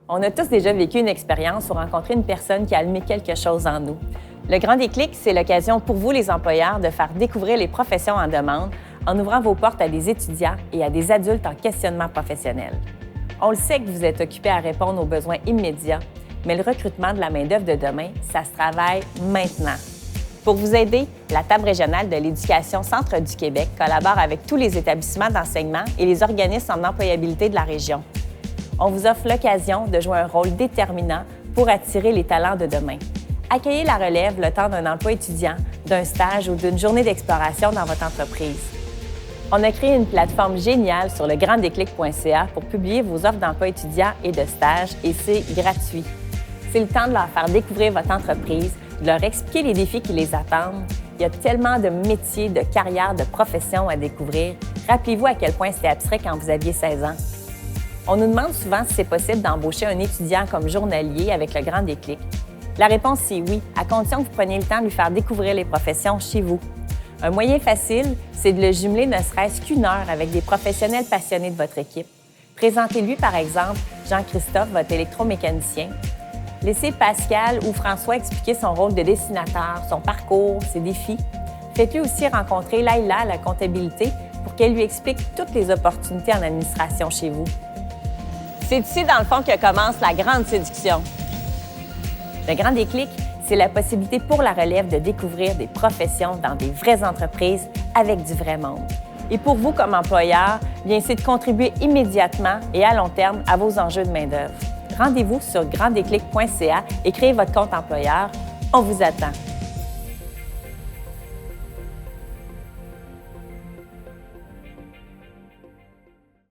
On a tous déjà vécu une expérience ou rencontré une personne qui a allumé quelque chose en nous. Le Grand Déclic, c'est l'occasion pour vous, les employeurs, de faire découvrir les professions en demande en ouvrant vos portes à des étudiants et à des adultes en questionnement professionnel. On le sait que vous êtes occupés à répondre aux besoins immédiats, mais le recrutement de la main-d'œuvre de demain, ça se travaille maintenant. Pour vous aider, la Table régionale de l'éducation Centre du Québec collabore avec tous les établissements d'enseignement et les organismes en employabilité de la région. On vous offre l'occasion de jouer un rôle déterminant pour attirer les talents de demain. Accueillez la relève le temps d'un emploi étudiant, d'un stage ou d'une journée d'exploration dans votre entreprise. On a créé une plateforme géniale sur legranddéclic.ca pour publier vos offres d'emploi étudiant et de stage et c'est gratuit. C'est le temps de leur faire découvrir votre entreprise, de leur expliquer les défis qui les attendent. Il y a tellement de métiers, de carrières, de professions à découvrir. Rappelez-vous à quel point c'était abstrait quand vous aviez 16 ans. On nous demande souvent si c'est possible d'embaucher un étudiant comme journalier avec le Grand Déclic. La réponse, c'est oui, à condition que vous preniez le temps de lui faire découvrir les professions chez vous. Un moyen facile, c'est de le jumeler ne serait-ce qu'une heure avec des professionnels passionnés de votre équipe. Présentez-lui, par exemple, Jean-Christophe, votre électromécanicien. Laissez Pascal ou François expliquer son rôle de dessinateur, son parcours, ses défis. Faites-lui aussi rencontrer Laïla à la comptabilité pour qu'elle lui explique toutes les opportunités en administration chez vous. C'est ici, dans le fond, que commence la grande séduction. Le Grand Déclic, c'est la possibilité pour la relève de découvrir des professions dans des vraies entreprises avec du vrai monde. Et pour vous, comme employeur, bien, c'est de contribuer immédiatement et à long terme à vos enjeux de main-d'œuvre. Rendez-vous sur granddéclic.ca et créez votre compte employeur. On vous attend.